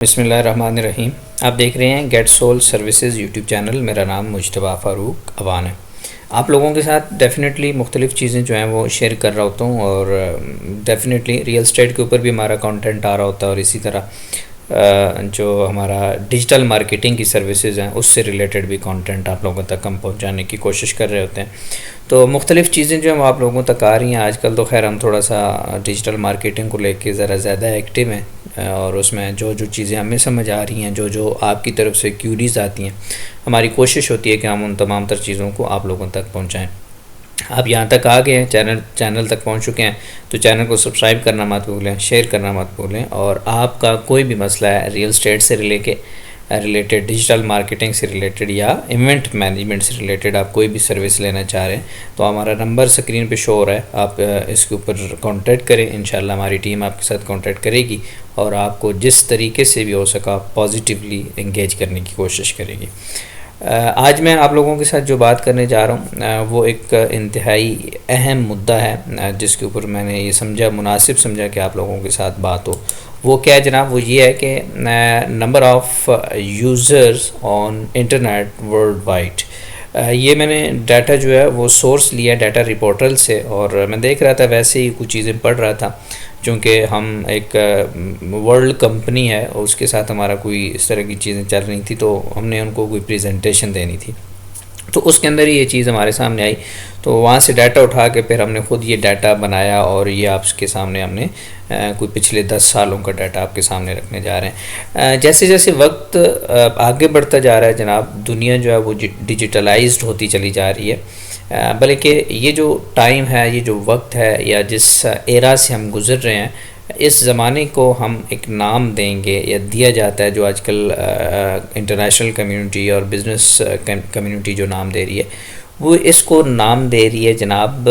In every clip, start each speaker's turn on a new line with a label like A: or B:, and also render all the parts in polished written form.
A: بسم اللہ الرحمن الرحیم. آپ دیکھ رہے ہیں get civil services YouTube channel. میرا نام مجتبیٰ فاروق اوان ہے. آپ لوگوں کے ساتھ ڈیفینیٹلی مختلف چیزیں جو ہیں وہ شیئر کر رہا ہوتا ہوں، اور ڈیفینیٹلی ریئل اسٹیٹ کے اوپر بھی ہمارا کانٹینٹ آ رہا ہوتا ہے، اور اسی طرح جو ہمارا ڈیجیٹل مارکیٹنگ کی سروسز ہیں اس سے ریلیٹڈ بھی کانٹینٹ آپ لوگوں تک ہم پہنچانے کی کوشش کر رہے ہوتے ہیں. تو مختلف چیزیں جو ہیں وہ آپ لوگوں تک آ رہی ہیں. آج کل تو خیر ہم تھوڑا سا ڈیجیٹل مارکیٹنگ کو لے کے ذرا زیادہ ایکٹیو ہیں، اور اس میں جو چیزیں ہمیں سمجھ آ رہی ہیں، جو آپ کی طرف سے کیوریز آتی ہیں، ہماری کوشش ہوتی ہے کہ ہم ان تمام تر چیزوں کو آپ لوگوں تک پہنچائیں. آپ یہاں تک آ گئے ہیں، چینل تک پہنچ چکے ہیں، تو چینل کو سبسکرائب کرنا مت بھولیں، شیئر کرنا مت بھولیں. اور آپ کا کوئی بھی مسئلہ ہے ریئل اسٹیٹ سے ریلیٹڈ، ڈیجیٹل مارکیٹنگ سے ریلیٹڈ یا ایونٹ مینجمنٹ سے ریلیٹڈ، آپ کوئی بھی سروس لینا چاہ رہے ہیں تو ہمارا نمبر سکرین پہ شو ہو رہا ہے، آپ اس کے اوپر کانٹیکٹ کریں. انشاءاللہ ہماری ٹیم آپ کے ساتھ کانٹیکٹ کرے گی اور آپ کو جس طریقے سے بھی ہو سکا پازیٹیولی انگیج کرنے کی کوشش کرے گی. آج میں آپ لوگوں کے ساتھ جو بات کرنے جا رہا ہوں وہ ایک انتہائی اہم مدعا ہے، جس کے اوپر میں نے یہ مناسب سمجھا کہ آپ لوگوں کے ساتھ بات ہو. وہ کیا ہے جناب؟ وہ یہ ہے کہ number of users on internet world wide. یہ میں نے ڈیٹا جو ہے وہ سورس لیا ڈیٹا رپورٹل سے، اور میں دیکھ رہا تھا ویسے ہی کچھ چیزیں پڑھ رہا تھا. چونکہ ہم ایک ورلڈ کمپنی ہے اور اس کے ساتھ ہمارا کوئی اس طرح کی چیزیں چل رہی تھیں، تو ہم نے ان کو کوئی پریزنٹیشن دینی تھی، تو اس کے اندر ہی یہ چیز ہمارے سامنے آئی. تو وہاں سے ڈیٹا اٹھا کے پھر ہم نے خود یہ ڈیٹا بنایا، اور یہ آپ کے سامنے ہم نے کوئی پچھلے 10 سالوں کا ڈیٹا آپ کے سامنے رکھنے جا رہے ہیں. جیسے جیسے وقت آگے بڑھتا جا رہا ہے جناب، دنیا جو ہے وہ ڈیجیٹلائزڈ ہوتی چلی جا رہی ہے. بلکہ یہ جو ٹائم ہے، یہ جو وقت ہے، یا جس ایرا سے ہم گزر رہے ہیں، اس زمانے کو ہم ایک نام دیں گے یا دیا جاتا ہے، جو آج کل انٹرنیشنل کمیونٹی اور بزنس کمیونٹی جو نام دے رہی ہے، وہ اس کو نام دے رہی ہے جناب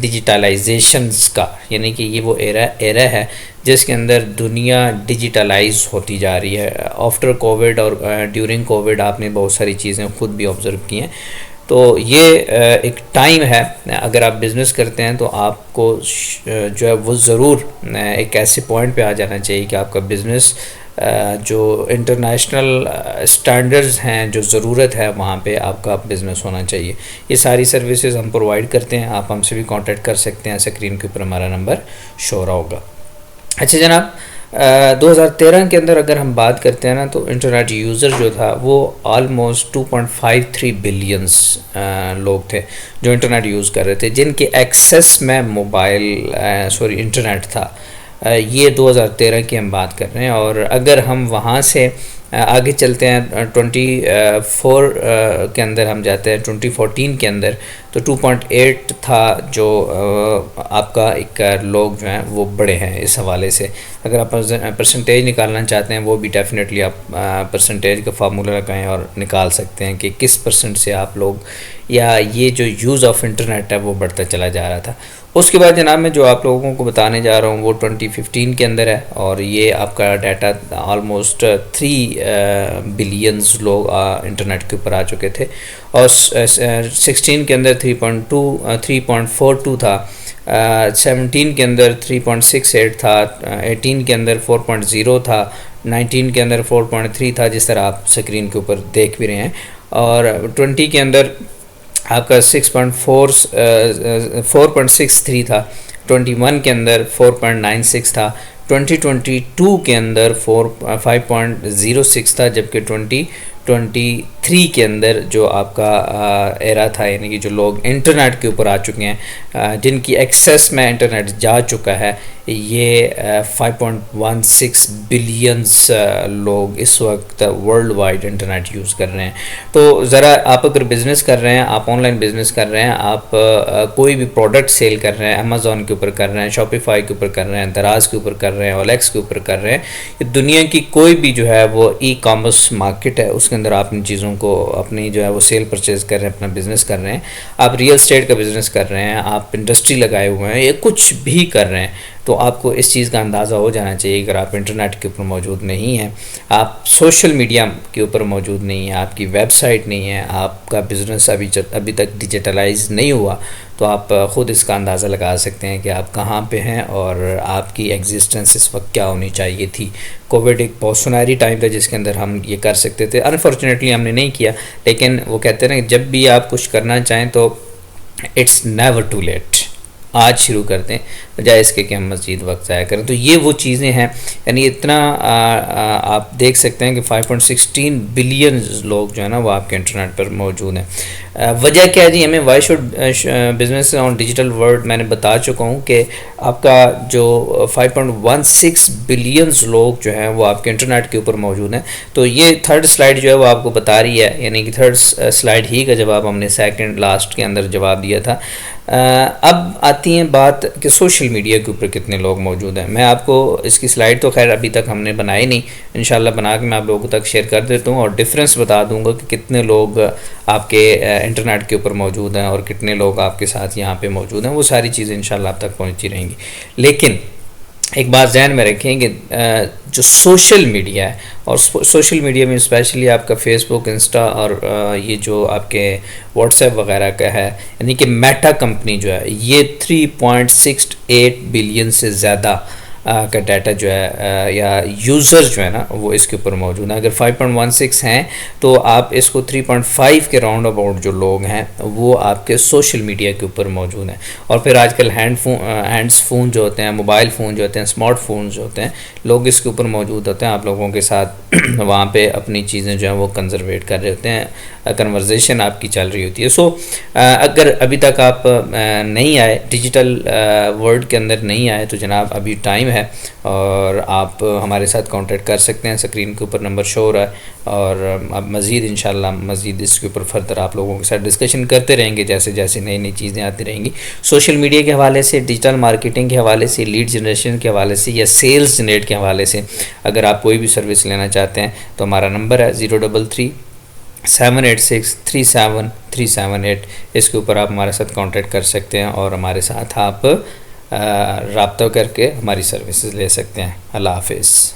A: ڈیجیٹلائزیشنز کا. یعنی کہ یہ وہ ایرا ہے جس کے اندر دنیا ڈیجیٹلائز ہوتی جا رہی ہے. آفٹر کووڈ اور ڈیورنگ کووڈ آپ نے بہت ساری چیزیں خود بھی آبزرو کی ہیں. تو یہ ایک ٹائم ہے، اگر آپ بزنس کرتے ہیں تو آپ کو جو ہے وہ ضرور ایک ایسے پوائنٹ پہ آ جانا چاہیے کہ آپ کا بزنس جو انٹرنیشنل سٹینڈرڈز ہیں، جو ضرورت ہے، وہاں پہ آپ کا بزنس ہونا چاہیے. یہ ساری سروسز ہم پرووائڈ کرتے ہیں، آپ ہم سے بھی کانٹیکٹ کر سکتے ہیں. سکرین کے اوپر ہمارا نمبر شو رہا ہوگا. اچھا جناب، 2013 کے اندر اگر ہم بات کرتے ہیں نا، تو انٹرنیٹ یوزر جو تھا وہ آلموسٹ 2.53 بلینز لوگ تھے جو انٹرنیٹ یوز کر رہے تھے، جن کے ایکسیس میں انٹرنیٹ تھا. یہ 2013 کی ہم بات کر رہے ہیں. اور اگر ہم وہاں سے آگے چلتے ہیں 24 کے اندر ہم جاتے ہیں، 2014 کے اندر تو 2.8 تھا جو آپ کا ایک لوگ جو ہیں وہ بڑے ہیں. اس حوالے سے اگر آپ پرسنٹیج نکالنا چاہتے ہیں، وہ بھی ڈیفینیٹلی آپ پرسنٹیج کا فارمولہ لگائیں اور نکال سکتے ہیں کہ کس پرسنٹ سے آپ لوگ یا یہ جو یوز آف انٹرنیٹ ہے وہ بڑھتا چلا جا رہا تھا. اس کے بعد جناب میں جو آپ لوگوں کو بتانے جا رہا ہوں وہ 2015 کے اندر ہے، اور یہ آپ کا ڈیٹا آلموسٹ 3 بلینز لوگ انٹرنیٹ کے اوپر آ چکے تھے. اور 16 کے اندر 3.42 تھا، 17 کے اندر 3.68 تھا، 18 کے اندر 4.0 تھا، 19 کے اندر 4.3 تھا، جس طرح آپ سکرین کے اوپر دیکھ بھی رہے ہیں. اور 20 کے اندر آپ کا 4.63 تھا، 21 کے اندر 4.96 تھا، 2022 کے اندر 5.06 تھا، جبکہ 2023 کے اندر جو آپ کا ایرا تھا، یعنی کہ جو لوگ انٹرنیٹ کے اوپر آ چکے ہیں، جن کی ایکسیس میں انٹرنیٹ جا چکا ہے، یہ 5.16 بلینز لوگ اس وقت ورلڈ وائڈ انٹرنیٹ یوز کر رہے ہیں. تو ذرا آپ اگر بزنس کر رہے ہیں، آپ آن لائن بزنس کر رہے ہیں، آپ کوئی بھی پروڈکٹ سیل کر رہے ہیں، امیزون کے اوپر کر رہے ہیں، شاپیفائی کے اوپر کر رہے ہیں، دراز کے اوپر کر رہے ہیں، OLX کے اوپر کر رہے ہیں، دنیا کی کوئی بھی جو ہے وہ ای کامرس مارکیٹ ہے، اس کے اندر آپ ان چیزوں کو اپنی جو ہے وہ سیل پرچیز کر رہے ہیں، اپنا بزنس کر رہے ہیں. آپ ریئل اسٹیٹ کا بزنس کر رہے ہیں، آپ انڈسٹری لگائے ہوئے ہیں، یہ کچھ بھی کر رہے ہیں، تو آپ کو اس چیز کا اندازہ ہو جانا چاہیے اگر آپ انٹرنیٹ کے اوپر موجود نہیں ہیں، آپ سوشل میڈیا کے اوپر موجود نہیں ہیں، آپ کی ویب سائٹ نہیں ہے، آپ کا بزنس ابھی تک ڈیجیٹلائز نہیں ہوا، تو آپ خود اس کا اندازہ لگا سکتے ہیں کہ آپ کہاں پہ ہیں اور آپ کی ایگزسٹنس اس وقت کیا ہونی چاہیے تھی۔ کووڈ ایک بہت سنہری ٹائم تھا جس کے اندر ہم یہ کر سکتے تھے، انفارچونیٹلی ہم نے نہیں کیا، لیکن وہ کہتے ہیں نا کہ جب بھی آپ کچھ کرنا چاہیں تو اٹس نیور ٹو لیٹ، آج شروع کر دیں بجائے اس کے کہ ہم مزید وقت ضائع کریں۔ تو یہ وہ چیزیں ہیں، یعنی اتنا آپ دیکھ سکتے ہیں کہ 5.16 بلین لوگ جو ہے نا وہ آپ کے انٹرنیٹ پر موجود ہیں۔ وجہ کیا ہے جی، ہمیں why should business on digital world, میں نے بتا چکا ہوں کہ آپ کا جو 5.16 بلینز لوگ جو ہیں وہ آپ کے انٹرنیٹ کے اوپر موجود ہیں۔ تو یہ تھرڈ سلائیڈ جو ہے وہ آپ کو بتا رہی ہے، یعنی کہ تھرڈ سلائیڈ ہی کا جواب ہم نے سیکنڈ لاسٹ کے اندر جواب دیا تھا۔ اب آتی ہیں بات کہ سوشل میڈیا کے اوپر کتنے لوگ موجود ہیں۔ میں آپ کو اس کی سلائیڈ تو خیر ابھی تک ہم نے بنائی نہیں، انشاءاللہ بنا کے میں آپ لوگوں تک شیئر کر دیتا ہوں اور ڈفرینس بتا دوں گا کہ کتنے لوگ آپ کے انٹرنیٹ کے اوپر موجود ہیں اور کتنے لوگ آپ کے ساتھ یہاں پہ موجود ہیں، وہ ساری چیزیں انشاءاللہ آپ تک پہنچتی رہیں گی۔ لیکن ایک بات ذہن میں رکھیں کہ جو سوشل میڈیا ہے، اور سوشل میڈیا میں اسپیشلی آپ کا فیس بک، انسٹا اور یہ جو آپ کے واٹس ایپ وغیرہ کا ہے، یعنی کہ میٹا کمپنی جو ہے یہ 3.68 بلین سے زیادہ کا ڈیٹا جو ہے یا یوزر جو ہے نا وہ اس کے اوپر موجود ہیں۔ اگر 5.16 ہیں تو آپ اس کو 3.5 کے راؤنڈ اباؤٹ جو لوگ ہیں وہ آپ کے سوشل میڈیا کے اوپر موجود ہیں۔ اور پھر آج کل ہینڈس فون جو ہوتے ہیں، موبائل فون جو ہوتے ہیں، اسمارٹ فون جو ہوتے ہیں، لوگ اس کے اوپر موجود ہوتے ہیں، آپ لوگوں کے ساتھ وہاں پہ اپنی چیزیں جو ہیں وہ کنزرویٹ کر رہے ہوتے ہیں، کنورزیشن آپ کی چل رہی ہوتی ہے۔ سو اگر ابھی تک آپ نہیں آئے، ڈیجیٹل ورلڈ کے اندر نہیں آئے، تو جناب ابھی ٹائم ہے اور آپ ہمارے ساتھ کانٹیکٹ کر سکتے ہیں، اسکرین کے اوپر نمبر شو ہو رہا ہے، اور اب مزید انشاءاللہ مزید اس کے اوپر فردر آپ لوگوں کے ساتھ ڈسکشن کرتے رہیں گے جیسے جیسے نئی نئی چیزیں آتی رہیں گی، سوشل میڈیا کے حوالے سے، ڈیجیٹل مارکیٹنگ کے حوالے سے، لیڈ جنریشن کے حوالے سے یا سیلز جنریٹ کے حوالے سے۔ اگر آپ کوئی بھی سروس لینا چاہتے ہیں تو ہمارا نمبر ہے 033-786-37378، اس کے اوپر آپ ہمارے ساتھ کانٹیکٹ کر سکتے ہیں اور ہمارے ساتھ آپ رابطہ کر کے ہماری سروسز لے سکتے ہیں۔ اللہ حافظ۔